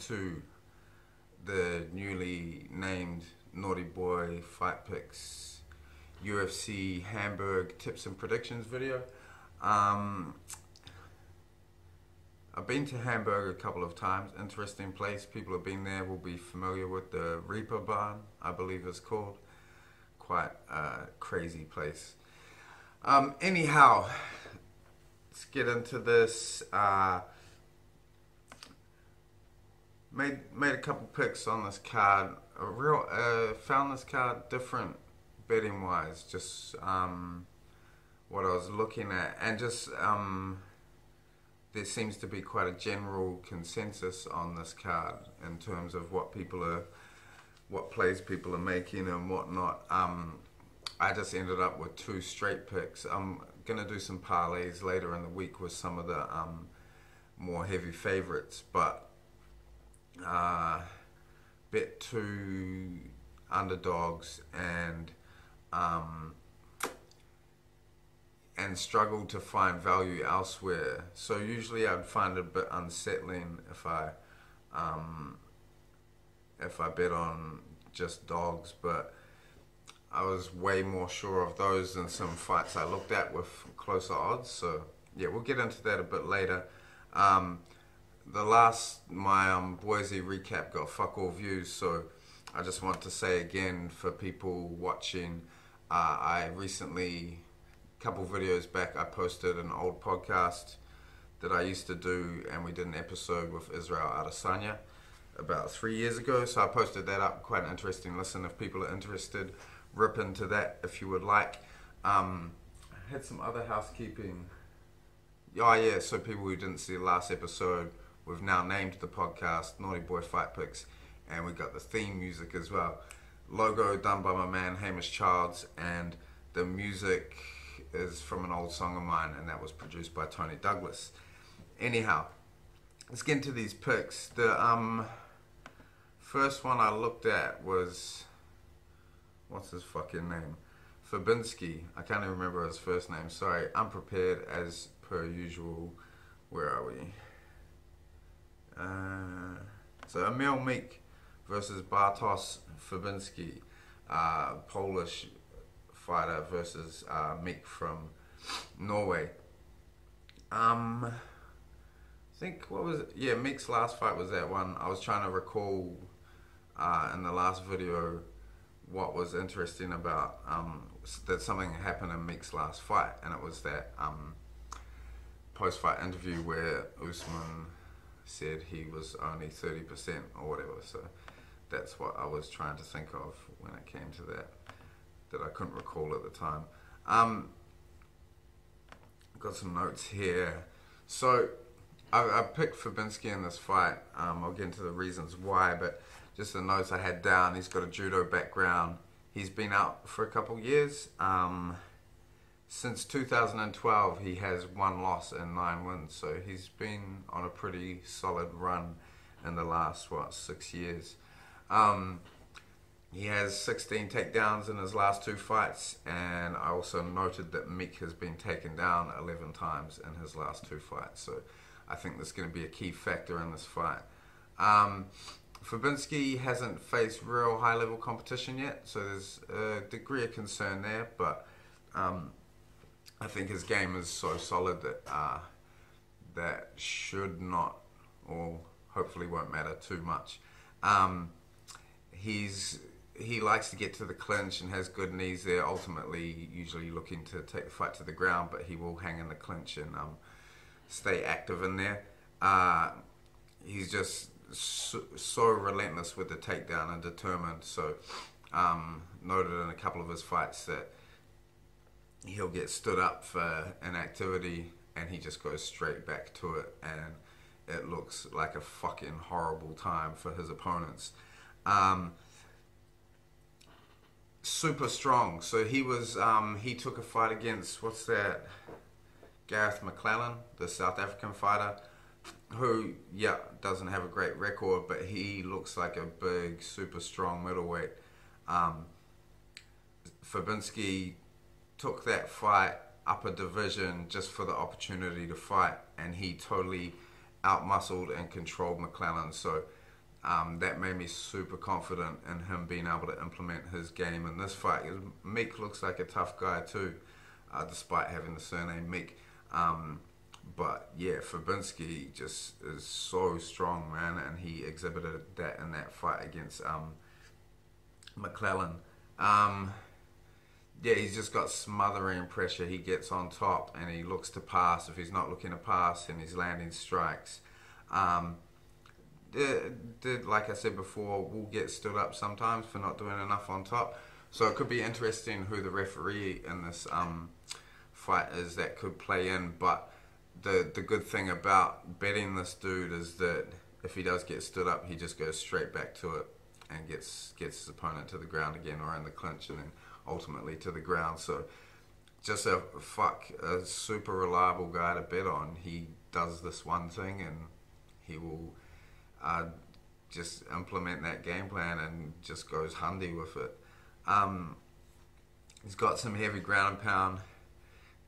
to the newly named Naughty Boy Fight Picks UFC Hamburg tips and predictions video. I've been to Hamburg a couple of times. Interesting place. People have been there will be familiar with the Reaper Barn, I believe it's called. Quite a crazy place. Anyhow, let's get into this. Made a couple picks on this card. Found this card different betting wise. Just what I was looking at, and just there seems to be quite a general consensus on this card in terms of what plays people are making and whatnot. I just ended up with two straight picks. I'm gonna do some parlays later in the week with some of the more heavy favorites, but bet two underdogs and struggled to find value elsewhere. So usually I'd find it a bit unsettling if I bet on just dogs, but I was way more sure of those than some fights I looked at with closer odds. So yeah, we'll get into that a bit later. My Boise recap got fuck all views, so I just want to say again for people watching, I recently, a couple videos back, I posted an old podcast that I used to do, and we did an episode with Aleksandr about 3 years ago, so I posted that up. Quite an interesting listen if people are interested. Rip into that if you would like. I had some other housekeeping. Oh yeah, so people who didn't see the last episode, we've now named the podcast Naughty Boy Fight Picks, and we got the theme music as well. Logo done by my man Hamish Childs, and the music is from an old song of mine, and that was produced by Tony Douglas. Anyhow, let's get into these picks. The first one I looked at was, what's his fucking name? Fabinski. I can't even remember his first name. Sorry, unprepared as per usual. Where are we? So Emil Meek versus Bartosz Fabinski, Polish fighter versus Meek from Norway. I think, what was it? Yeah, Meek's last fight was that one. I was trying to recall in the last video what was interesting about that something happened in Meek's last fight, and it was that post-fight interview where Usman said he was only 30% or whatever. So that's what I was trying to think of when it came to that I couldn't recall at the time. Got some notes here. So I picked Fabinski in this fight. I'll get into the reasons why, but just the notes I had down. He's got a judo background. He's been out for a couple years. Since 2012, he has 1 loss and 9 wins. So he's been on a pretty solid run in the last, 6 years. He has 16 takedowns in his last 2 fights, and I also noted that Meek has been taken down 11 times in his last 2 fights. So I think that's going to be a key factor in this fight. Fabinski hasn't faced real high-level competition yet, so there's a degree of concern there, but I think his game is so solid that that should not, or hopefully won't matter too much. He likes to get to the clinch and has good knees there, ultimately usually looking to take the fight to the ground, but he will hang in the clinch and stay active in there. He's just so relentless with the takedown and determined. So noted in a couple of his fights that he'll get stood up for inactivity and he just goes straight back to it, and it looks like a fucking horrible time for his opponents. Super strong. So he was he took a fight against, what's that, Gareth McClellan, the South African fighter, who, yeah, doesn't have a great record, but he looks like a big, super strong middleweight. Fabinski took that fight up a division just for the opportunity to fight, and he totally outmuscled and controlled McClellan. So that made me super confident in him being able to implement his game in this fight. Meek looks like a tough guy too, despite having the surname Meek. But yeah, Fabinski just is so strong, man, and he exhibited that in that fight against McClellan. Yeah, he's just got smothering pressure. He gets on top and he looks to pass. If he's not looking to pass, and he's landing strikes. Like I said before, will get stood up sometimes for not doing enough on top. So it could be interesting who the referee in this fight is that could play in. But the good thing about betting this dude is that if he does get stood up, he just goes straight back to it and gets his opponent to the ground again, or in the clinch, and then ultimately to the ground. So just a super reliable guy to bet on. He does this one thing and he will just implement that game plan and just goes handy with it. He's got some heavy ground and pound.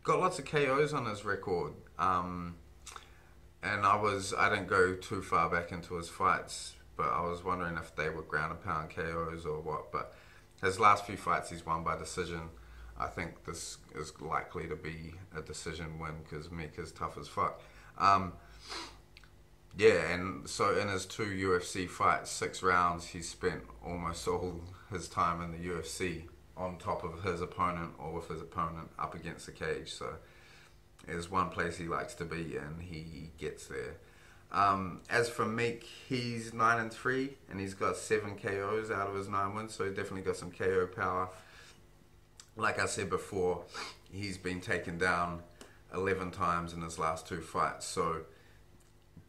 Got lots of KOs on his record. And I didn't go too far back into his fights, but I was wondering if they were ground and pound KOs or what. But his last few fights he's won by decision. I think this is likely to be a decision win because Meek is tough as fuck. Yeah, and so in his 2 UFC fights, 6 rounds, he spent almost all his time in the UFC on top of his opponent or with his opponent up against the cage. So there's one place he likes to be and he gets there. As for Meek, he's 9-3 and he's got 7 KOs out of his 9 wins, so he definitely got some KO power. Like I said before, he's been taken down 11 times in his last 2 fights, so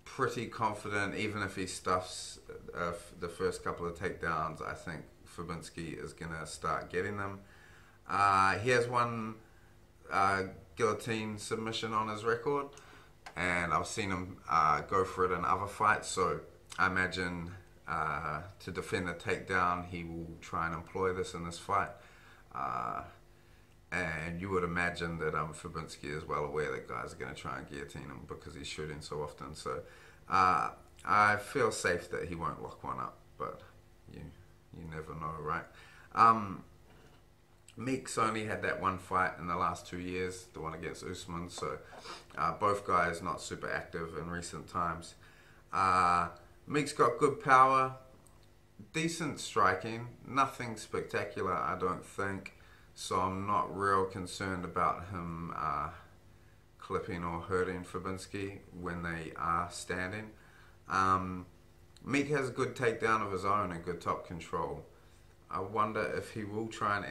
pretty confident. Even if he stuffs the first couple of takedowns, I think Fabinski is going to start getting them. He has one guillotine submission on his record, and I've seen him go for it in other fights, so I imagine to defend the takedown he will try and employ this in this fight. And you would imagine that Fabinski is well aware that guys are going to try and guillotine him because he's shooting so often. So I feel safe that he won't lock one up, but you never know, right? Meek's only had that one fight in the last 2 years, the one against Usman, so both guys not super active in recent times. Meek's got good power, decent striking, nothing spectacular I don't think, so I'm not real concerned about him clipping or hurting Fabinski when they are standing. Meek has a good takedown of his own and good top control. I wonder if he will try and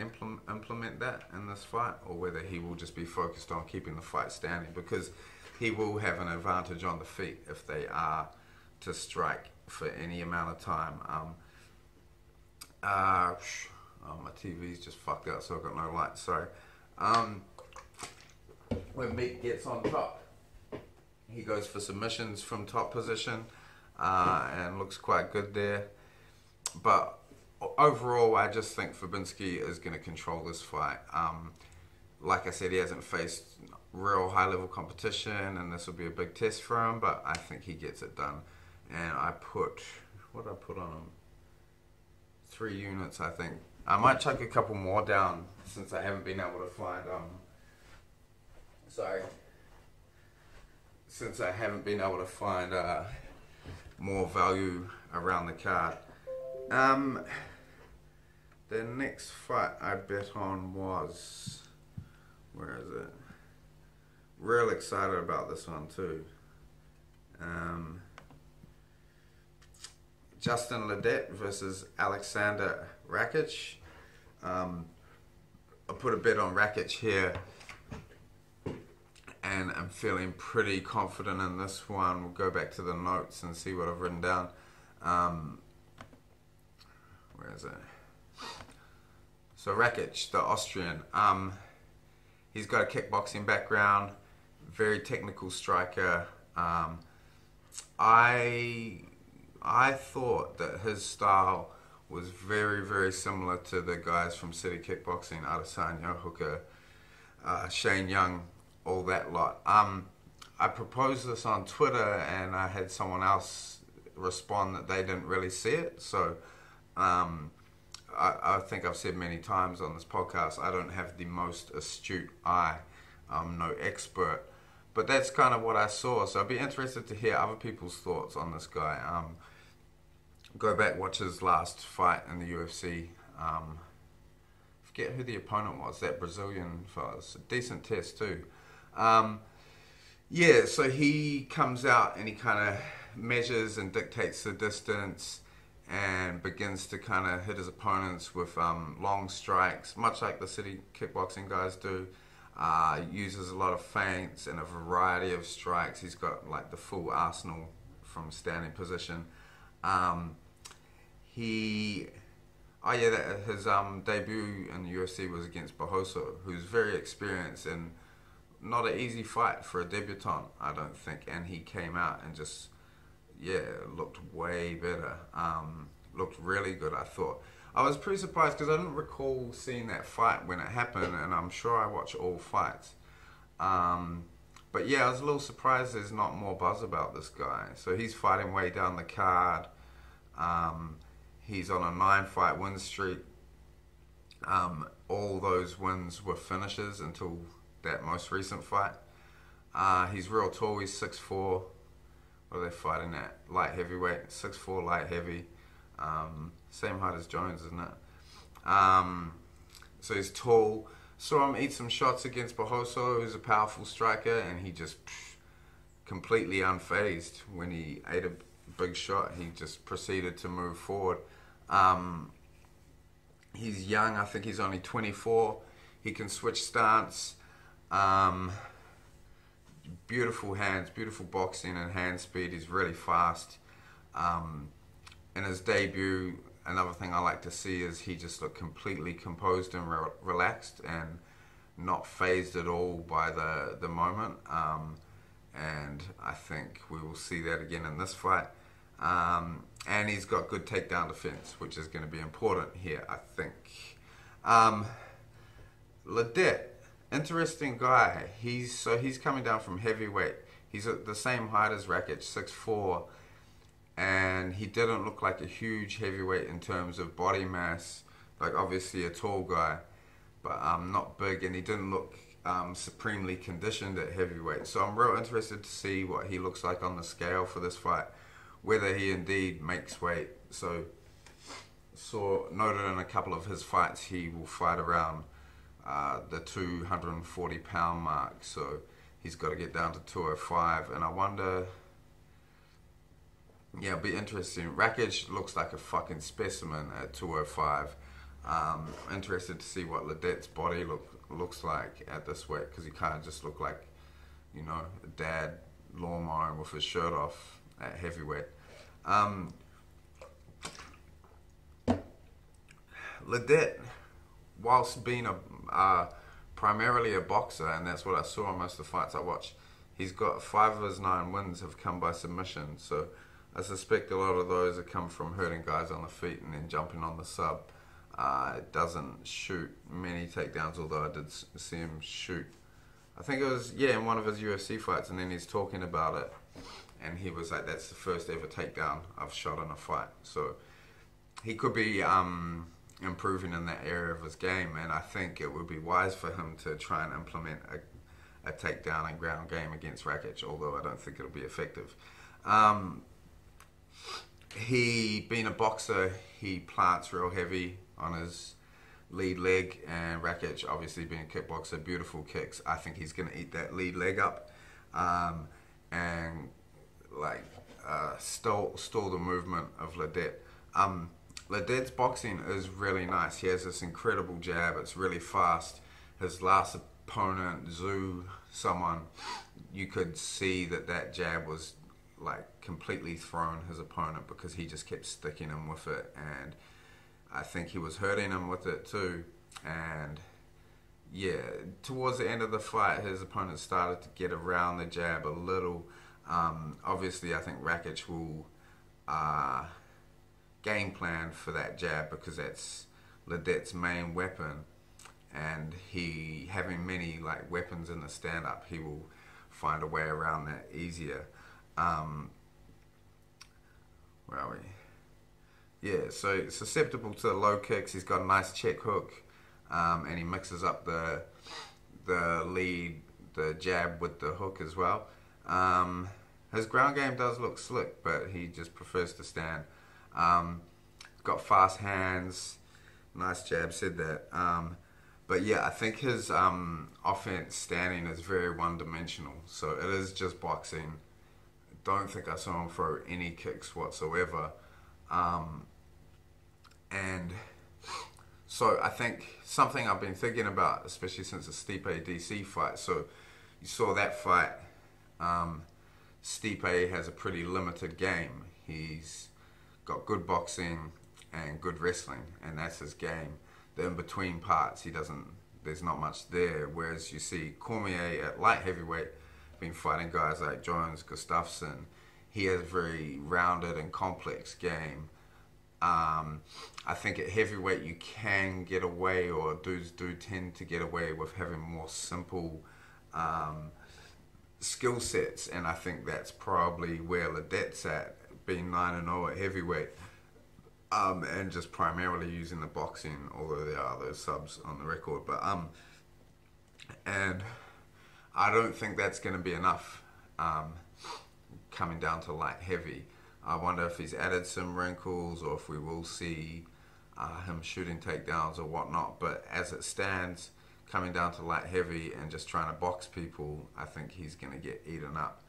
implement that in this fight, or whether he will just be focused on keeping the fight standing, because he will have an advantage on the feet if they are to strike for any amount of time. Oh, my TV's just fucked up, so I've got no light, sorry. When Meek gets on top, he goes for submissions from top position and looks quite good there. But overall, I just think Fabinski is going to control this fight. Like I said, he hasn't faced real high-level competition, and this will be a big test for him, but I think he gets it done. And what did I put on him? 3 units, I think. I might chuck a couple more down since I haven't been able to find more value around the card. The next fight I bet on was, where is it? Real excited about this one too. Justin Ledet versus Aleksandr Wreckage. I put a bet on Wreckage here, and I'm feeling pretty confident in this one. We'll go back to the notes and see what I've written down. Where is it? So Wreckage, the Austrian. He's got a kickboxing background, very technical striker. I thought that his style was very, very similar to the guys from City Kickboxing, Adesanya, Hooker, Shane Young, all that lot. I proposed this on Twitter, and I had someone else respond that they didn't really see it. So I think I've said many times on this podcast, I don't have the most astute eye. I'm no expert. But that's kind of what I saw. So I'd be interested to hear other people's thoughts on this guy. Go back, watch his last fight in the UFC. Forget who the opponent was, that Brazilian fella. It's a decent test too. Yeah, so he comes out and he kind of measures and dictates the distance and begins to kind of hit his opponents with long strikes, much like the city kickboxing guys do. Uses a lot of feints and a variety of strikes. He's got like the full arsenal from standing position. His debut in the UFC was against Barroso, who's very experienced and not an easy fight for a debutant, I don't think. And he came out and just, looked way better. Looked really good, I thought. I was pretty surprised because I didn't recall seeing that fight when it happened, and I'm sure I watch all fights. But yeah, I was a little surprised there's not more buzz about this guy. So he's fighting way down the card. He's on a 9-fight win streak. All those wins were finishes until that most recent fight. He's real tall. He's 6'4". What are they fighting at? Light heavyweight. 6'4", light heavy. Same height as Jones, isn't it? So he's tall. Saw him eat some shots against Barroso, who's a powerful striker, and he just completely unfazed when he ate a big shot. He just proceeded to move forward. He's young. I think he's only 24. He can switch stance. Beautiful hands, beautiful boxing and hand speed. He's really fast. In his debut, another thing I like to see is he just looked completely composed and relaxed and not fazed at all by the moment. And I think we will see that again in this fight. And he's got good takedown defense, which is going to be important here, I think. Ledet, interesting guy. He's coming down from heavyweight. He's at the same height as Wreckage, 6'4", and he didn't look like a huge heavyweight in terms of body mass. Like obviously a tall guy, but not big, and he didn't look supremely conditioned at heavyweight. So I'm real interested to see what he looks like on the scale for this fight, whether he indeed makes weight. So noted in a couple of his fights he will fight around the 240 pound mark, so he's got to get down to 205, and I wonder, it'll be interesting. Wreckage looks like a fucking specimen at 205. Interested to see what Ledet's body looks like at this weight, because he kind of just looked like, a dad lawnmowing with his shirt off at heavyweight. Ledet, whilst being primarily a boxer, and that's what I saw in most of the fights I watched, he's got 5 of his 9 wins have come by submission. So I suspect a lot of those have come from hurting guys on the feet and then jumping on the sub. It doesn't shoot many takedowns, although I did see him shoot. I think it was, in one of his UFC fights, and then he's talking about it, and he was like, that's the first ever takedown I've shot in a fight. So he could be improving in that area of his game, and I think it would be wise for him to try and implement a takedown and ground game against Wreckage, although I don't think it'll be effective. He, being a boxer, he plants real heavy on his lead leg, and Wreckage, obviously being a kickboxer, beautiful kicks. I think he's going to eat that lead leg up and stall the movement of Ledet. Ledet's boxing is really nice. He has this incredible jab. It's really fast. His last opponent, someone, you could see that jab was completely thrown his opponent, because he just kept sticking him with it, and I think he was hurting him with it too. And towards the end of the fight, his opponent started to get around the jab a little. Obviously I think Wreckage will game plan for that jab, because that's Ledet's main weapon, and he, having many weapons in the stand-up, he will find a way around that easier. Where are we? Yeah, so susceptible to the low kicks. He's got a nice check hook, and he mixes up the lead, the jab with the hook as well. His ground game does look slick, but he just prefers to stand. Got fast hands, nice jab, said that. But yeah, I think his offense standing is very one-dimensional. So it is just boxing. Don't think I saw him throw any kicks whatsoever. And so I think something I've been thinking about, especially since the Stipe DC fight. So you saw that fight. Stipe has a pretty limited game. He's got good boxing and good wrestling, and that's his game. The in-between parts, there's not much there. Whereas you see Cormier at light heavyweight, been fighting guys like Jones, Gustafsson. He has a very rounded and complex game. I think at heavyweight you can get away, or dudes do tend to get away with having more simple skill sets, and I think that's probably where Ledet's at, being 9-0 at heavyweight, and just primarily using the boxing, although there are those subs on the record. But and I don't think that's going to be enough coming down to light heavy. I wonder if he's added some wrinkles, or if we will see him shooting takedowns or whatnot. But as it stands, coming down to light heavy and just trying to box people, I think he's going to get eaten up.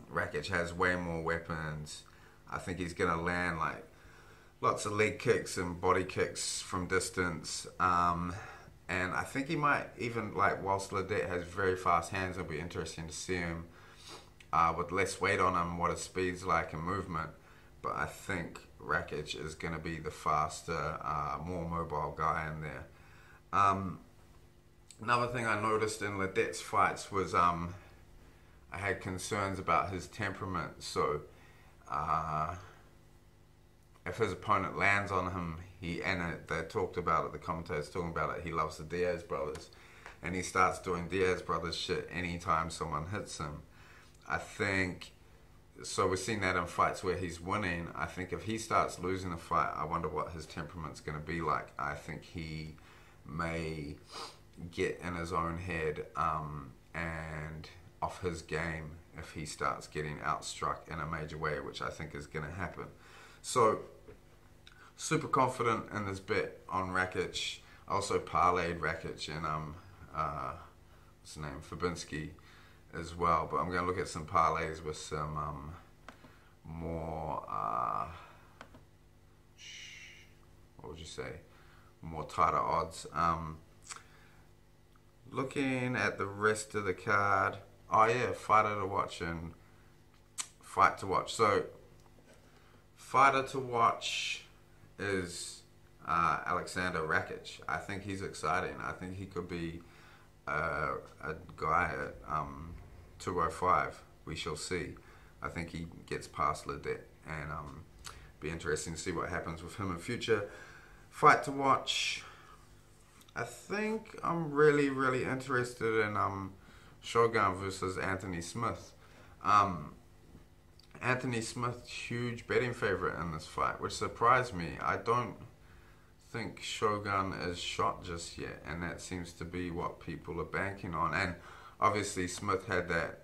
Wreckage has way more weapons. I think he's going to land like lots of leg kicks and body kicks from distance. And I think he might even, like, whilst Ledet has very fast hands, it'll be interesting to see him with less weight on him, what his speed's like and movement. But I think Wreckage is going to be the faster, more mobile guy in there. Another thing I noticed in Ledet's fights was I had concerns about his temperament. So if his opponent lands on him, they talked about it, the commentators talking about it, he loves the Diaz brothers, and he starts doing Diaz brothers shit anytime someone hits him. I think, so we're seeing that in fights where he's winning. I think if he starts losing a fight, I wonder what his temperament's going to be like. I think he may get in his own head and off his game if he starts getting outstruck in a major way, which I think is going to happen. So, super confident in this bet on Wreckage. I also parlayed Wreckage and what's his name, Fabinski as well. But I'm going to look at some parlays with some more, what would you say, more tighter odds. Looking at the rest of the card. Oh yeah, fighter to watch and fight to watch. So, fighter to watch is Aleksandr Wreckage. I think he's exciting. I think he could be a guy at 205. We shall see. I think he gets past Ledet, and be interesting to see what happens with him in future. Fight to watch. I think I'm really, really interested in Shogun versus Anthony Smith. Anthony Smith, huge betting favorite in this fight, which surprised me. I don't think Shogun is shot just yet, and that seems to be what people are banking on. And obviously Smith had that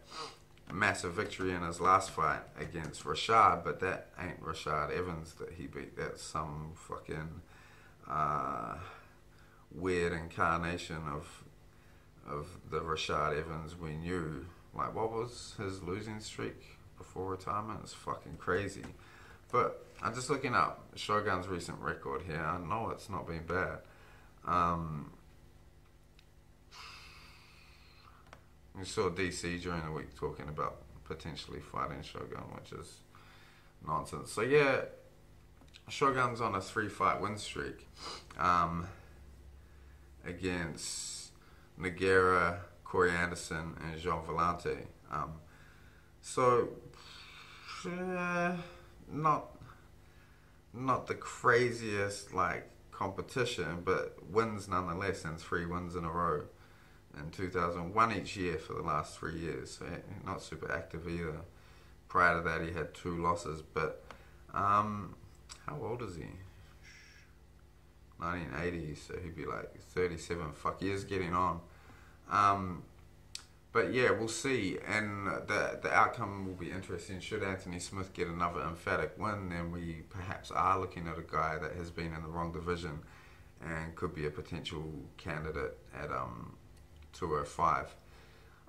massive victory in his last fight against Rashad, but that ain't Rashad Evans that he beat. That's some fucking weird incarnation of the Rashad Evans we knew. Like, what was his losing streak before retirement? It's fucking crazy. But I'm just looking up Shogun's recent record here. I know it's not been bad. We saw DC during the week talking about potentially fighting Shogun, which is nonsense. So yeah, Shogun's on a 3-fight win streak against Nogueira, Corey Anderson, and Jean Vellante. So not the craziest like competition, but wins nonetheless, and 3 wins in a row in 2001 each year for the last 3 years. So not super active either. Prior to that, he had 2 losses, but How old is he? 1980, so he'd be like 37. Fuck, he is getting on. But yeah, we'll see, and the outcome will be interesting. Should Anthony Smith get another emphatic win, then we perhaps are looking at a guy that has been in the wrong division and could be a potential candidate at 205.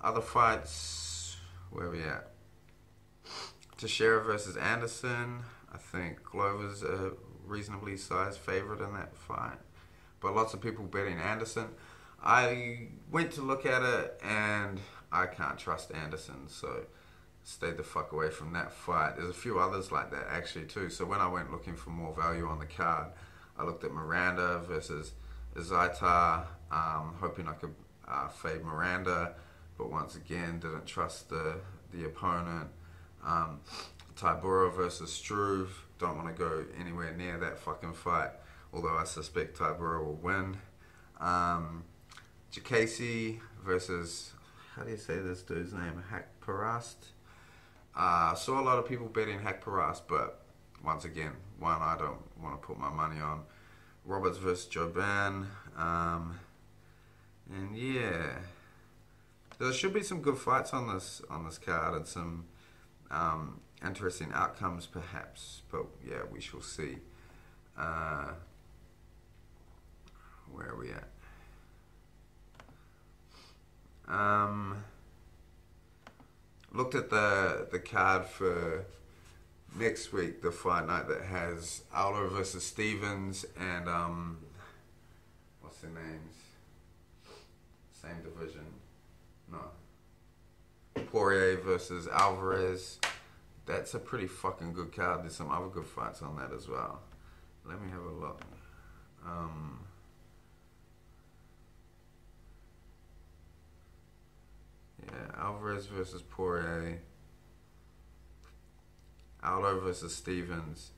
Other fights, where are we at? Teixeira versus Anderson. I think Glover's a reasonably sized favorite in that fight, but lots of people betting Anderson. I went to look at it and I can't trust Anderson, so stayed the fuck away from that fight. There's a few others like that actually too. So when I went looking for more value on the card, I looked at Miranda versus Zaitar, hoping I could fade Miranda, but once again didn't trust the opponent. Tybura versus Struve, don't want to go anywhere near that fucking fight, although I suspect Tybura will win. Jacasey versus, how do you say this dude's name? Hakparast. Saw a lot of people betting Hakparast, but once again, one I don't want to put my money on. Roberts versus Joban. And yeah, there should be some good fights on this card and some interesting outcomes perhaps, but yeah, we shall see. Where are we at? Looked at the card for next week, the fight night that has Aldo versus Stevens and what's their names? Same division. No. Poirier versus Alvarez. That's a pretty fucking good card. There's some other good fights on that as well. Let me have a look. Yeah, Alvarez versus Poirier. Aldo versus Stevens.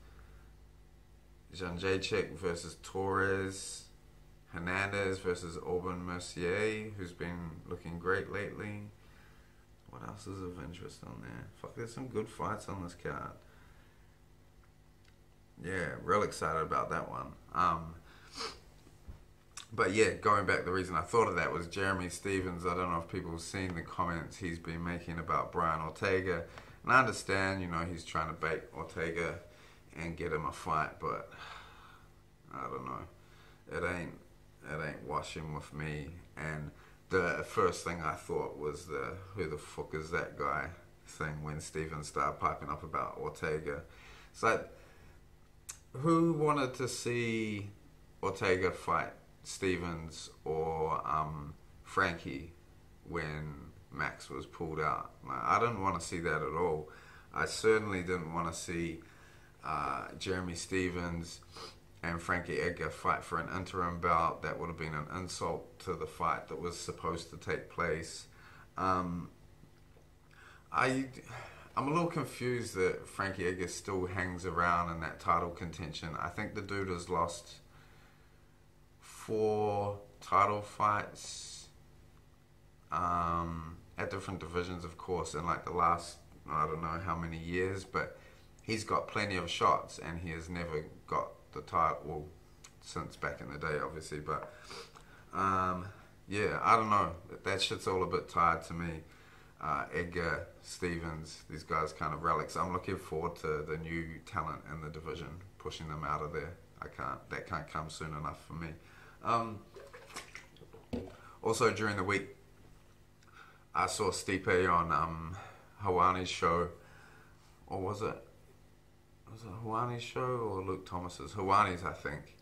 Jędrzejczyk versus Torres. Hernandez versus Aubin Mercier, who's been looking great lately. What else is of interest on there? Fuck, there's some good fights on this card. Yeah, real excited about that one. But yeah, going back, the reason I thought of that was Jeremy Stevens. I don't know if people have seen the comments he's been making about Brian Ortega. And I understand, you know, he's trying to bait Ortega and get him a fight, but I don't know. It ain't washing with me. And the first thing I thought was the who the fuck is that guy thing when Stevens started piping up about Ortega. It's like, who wanted to see Ortega fight Stevens or Frankie when Max was pulled out? Like, I didn't want to see that at all. I certainly didn't want to see Jeremy Stevens and Frankie Edgar fight for an interim bout. That would have been an insult to the fight that was supposed to take place. I'm a little confused that Frankie Edgar still hangs around in that title contention. I think the dude has lost 4 title fights at different divisions, of course, in like the last, I don't know how many years, but he's got plenty of shots and he has never got the title, well, since back in the day, obviously, but yeah, I don't know. That shit's all a bit tired to me. Edgar, Stevens, these guys kind of relics. I'm looking forward to the new talent in the division, pushing them out of there. That can't come soon enough for me. Also during the week, I saw Stipe on Hawani's show, or was it Hawani's show or Luke Thomas's? Hawani's, I think.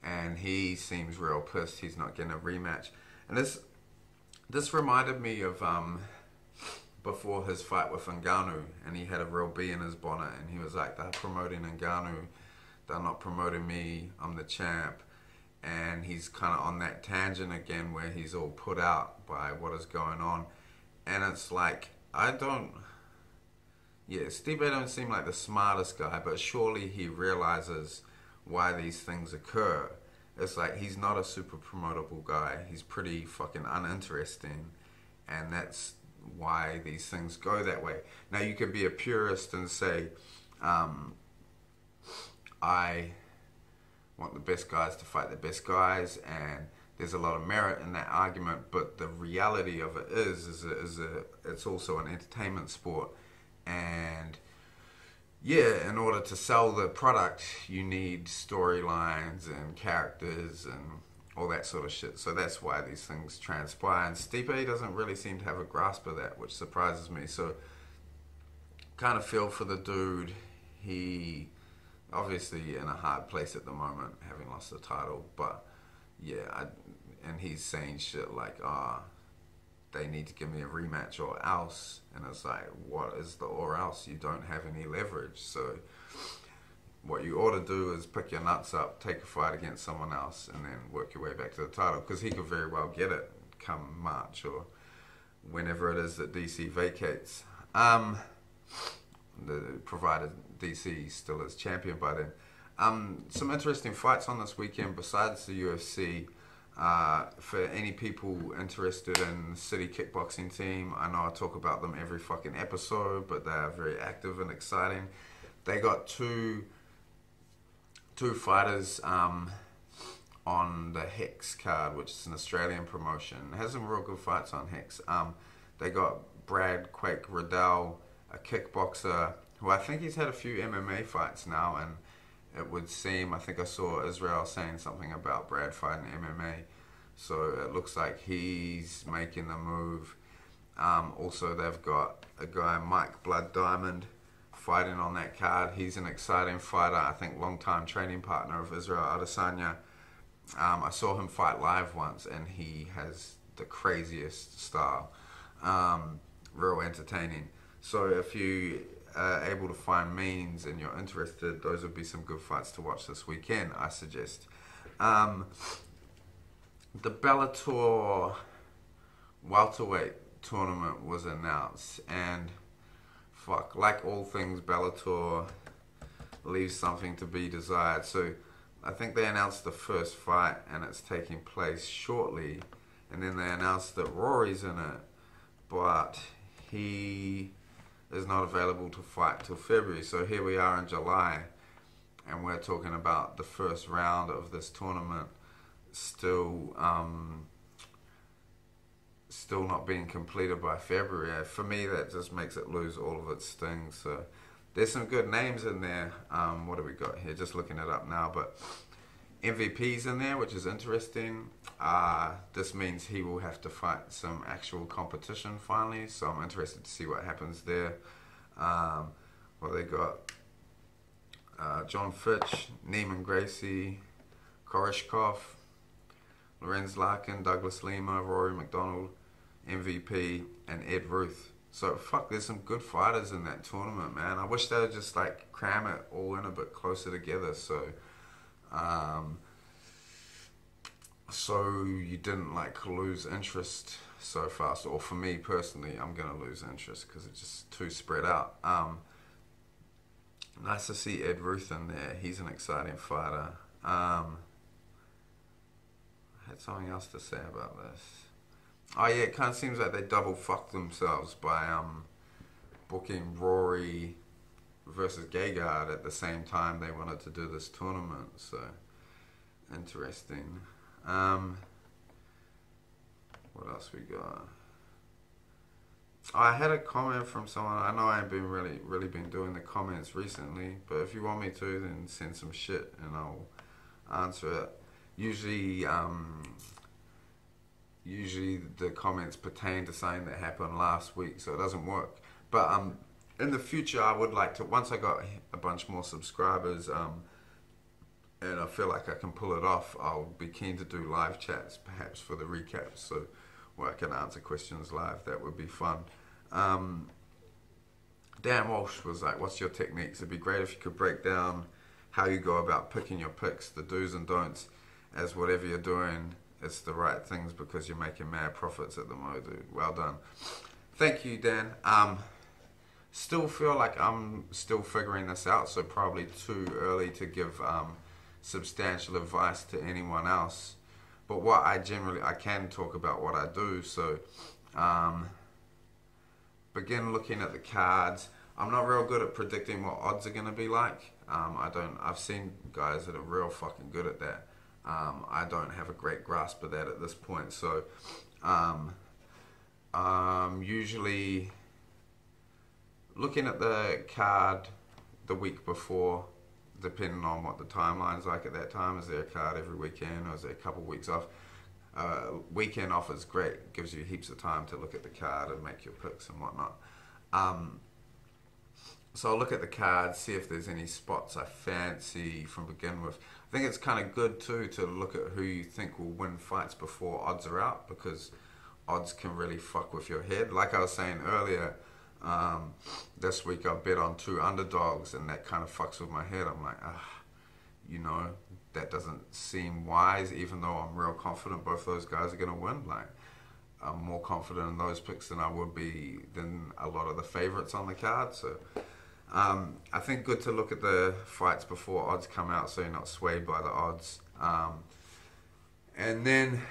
And he seems real pissed he's not getting a rematch. And this reminded me of before his fight with Ngannou, and he had a real bee in his bonnet, and he was like, they're promoting Ngannou, they're not promoting me, I'm the champ. And he's kind of on that tangent again where he's all put out by what is going on. And it's like, Stipe don't seem like the smartest guy, but surely he realizes why these things occur. It's like, he's not a super promotable guy. He's pretty fucking uninteresting, and that's why these things go that way. Now, you could be a purist and say, I want the best guys to fight the best guys, and there's a lot of merit in that argument. But the reality of it is it's also an entertainment sport, and yeah, in order to sell the product, you need storylines and characters and all that sort of shit. So that's why these things transpire. And Stipe doesn't really seem to have a grasp of that, which surprises me. So kind of feel for the dude. He obviously in a hard place at the moment, having lost the title. But yeah, and he's saying shit like, they need to give me a rematch or else. And it's like, what is the or else? You don't have any leverage. So what you ought to do is pick your nuts up, take a fight against someone else, and then work your way back to the title. Because he could very well get it come March or whenever it is that DC vacates. Provided DC still is champion by then. Some interesting fights on this weekend besides the UFC. For any people interested in the City Kickboxing team, I know I talk about them every fucking episode, but they are very active and exciting. They got two fighters on the Hex card, which is an Australian promotion. It has some real good fights on Hex. They got Brad Quake Riddell, a kickboxer, who I think he's had a few MMA fights now, and it would seem, I think I saw Israel saying something about Brad fighting MMA, so it looks like he's making the move. Also, they've got a guy, Mike Blood Diamond, fighting on that card. He's an exciting fighter, I think long-time training partner of Israel Adesanya. I saw him fight live once, and he has the craziest style. Real entertaining. So if you able to find means and you're interested, those would be some good fights to watch this weekend, I suggest. The Bellator welterweight tournament was announced, and fuck, like all things Bellator, leaves something to be desired. So I think they announced the first fight, and it's taking place shortly, and then they announced that Rory's in it, but he is not available to fight till February. So here we are in July, and we're talking about the first round of this tournament still not being completed by February. For me, that just makes it lose all of its sting. So there's some good names in there. What do we got here? Just looking it up now, but MVP's in there, which is interesting. This means he will have to fight some actual competition finally, so I'm interested to see what happens there. Well, they got John Fitch, Neiman Gracie, Koreshkov, Lorenz Larkin, Douglas Lima, Rory McDonald, MVP, and Ed Ruth. So fuck, there's some good fighters in that tournament, man. I wish they would just like cram it all in a bit closer together, so you didn't like lose interest so fast. Or for me personally, I'm gonna lose interest because it's just too spread out. Nice to see Ed Ruth in there. He's an exciting fighter. I had something else to say about this. Oh yeah, it kind of seems like they double fucked themselves by booking Rory versus Gegard at the same time they wanted to do this tournament. So interesting. What else we got? I had a comment from someone. I know I ain't been really been doing the comments recently, but if you want me to, then send some shit and I'll answer it. Usually the comments pertain to something that happened last week, so it doesn't work. But in the future, I would like to, once I got a bunch more subscribers, and I feel like I can pull it off, I'll be keen to do live chats, perhaps for the recaps, so where I can answer questions live. That would be fun. Dan Walsh was like, what's your techniques? It'd be great if you could break down how you go about picking your picks, the do's and don'ts, as whatever you're doing, it's the right things because you're making mad profits at the moment, dude. Well done. Thank you, Dan. Still feel like I'm still figuring this out, so probably too early to give substantial advice to anyone else. But what I can talk about what I do. So begin looking at the cards. I'm not real good at predicting what odds are going to be like. I've seen guys that are real fucking good at that. I don't have a great grasp of that at this point. So, usually looking at the card the week before, depending on what the timeline's like at that time. Is there a card every weekend, or is there a couple weeks off? Weekend off is great. It gives you heaps of time to look at the card and make your picks and whatnot. So I'll look at the card, see if there's any spots I fancy from begin with. I think it's kind of good too to look at who you think will win fights before odds are out, because odds can really fuck with your head. Like I was saying earlier, this week I bet on 2 underdogs, and that kind of fucks with my head. I'm like, that doesn't seem wise, even though I'm real confident both those guys are going to win. Like, I'm more confident in those picks than I would be than a lot of the favorites on the card. So I think good to look at the fights before odds come out, so you're not swayed by the odds. And then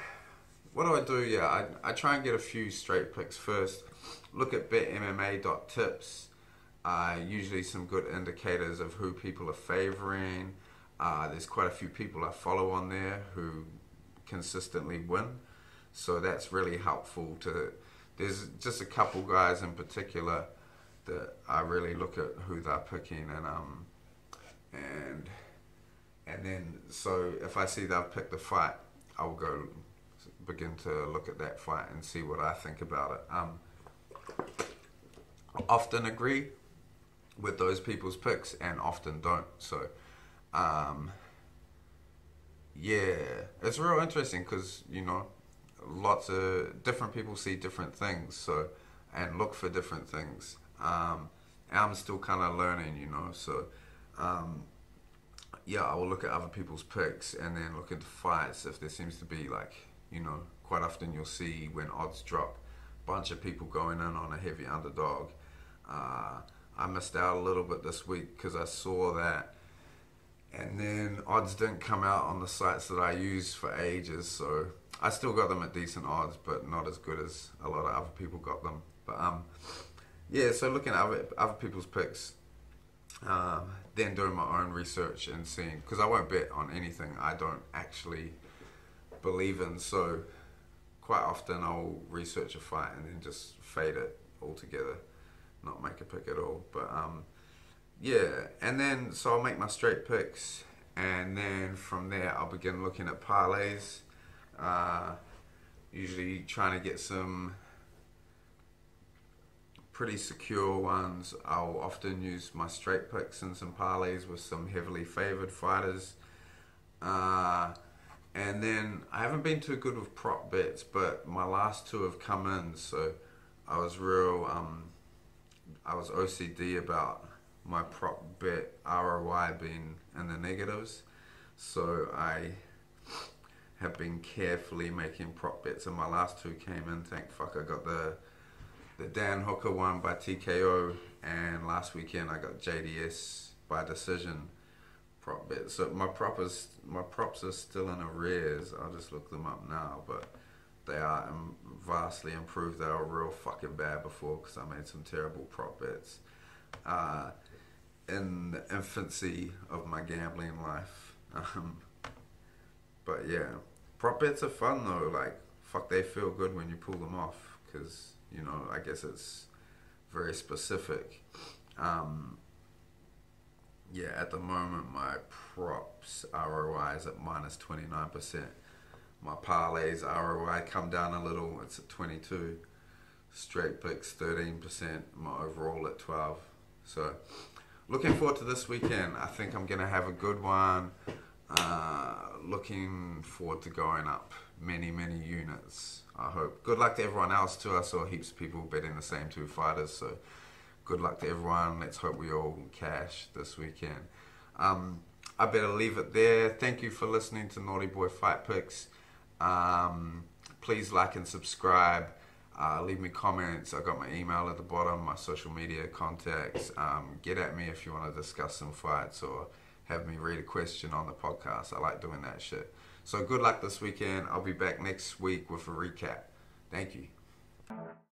what do? Yeah, I try and get a few straight picks first. Look at betmma.tips. Usually some good indicators of who people are favoring. There's quite a few people I follow on there who consistently win, so that's really helpful. There's just a couple guys in particular that I really look at who they're picking, and then so if I see they've picked the fight, I'll go begin to look at that fight and see what I think about it. Often agree with those people's picks and often don't. So it's real interesting because lots of different people see different things, so, and look for different things. I'm still kind of learning, so I will look at other people's picks and then look at the fights. If there seems to be, like, quite often you'll see when odds drop, a bunch of people going in on a heavy underdog. I missed out a little bit this week because I saw that, and then odds didn't come out on the sites that I use for ages, so I still got them at decent odds, but not as good as a lot of other people got them. But so looking at other people's picks, then doing my own research and seeing, because I won't bet on anything I don't actually believe in, so quite often I'll research a fight and then just fade it altogether, not make a pick at all. But and then so I'll make my straight picks, and then from there I'll begin looking at parlays, usually trying to get some pretty secure ones. I'll often use my straight picks and some parlays with some heavily favored fighters, and then I haven't been too good with prop bets, but my last 2 have come in, so I was I was OCD about my prop bet ROI being in the negatives, so I have been carefully making prop bets, and my last 2 came in. Thank fuck, I got the Dan Hooker one by TKO, and last weekend I got JDS by decision prop bet. So my props are still in arrears. I'll just look them up now, but they are vastly improved. They were real fucking bad before because I made some terrible prop bets in the infancy of my gambling life. But yeah, prop bets are fun though. Like, fuck, they feel good when you pull them off, because I guess it's very specific. At the moment my props ROI is at minus 29%. My parlays ROI come down a little, it's at 22. Straight picks 13%, my overall at 12. So looking forward to this weekend. I think I'm gonna have a good one. Looking forward to going up many units, I hope. Good luck to everyone else too. I saw heaps of people betting the same 2 fighters, so good luck to everyone. Let's hope we all cash this weekend. I better leave it there. Thank you for listening to Naughty Boy Fight Picks. Please like and subscribe. Leave me comments. I got my email at the bottom, my social media contacts. Get at me if you want to discuss some fights or have me read a question on the podcast. I like doing that shit. So good luck this weekend. I'll be back next week with a recap. Thank you.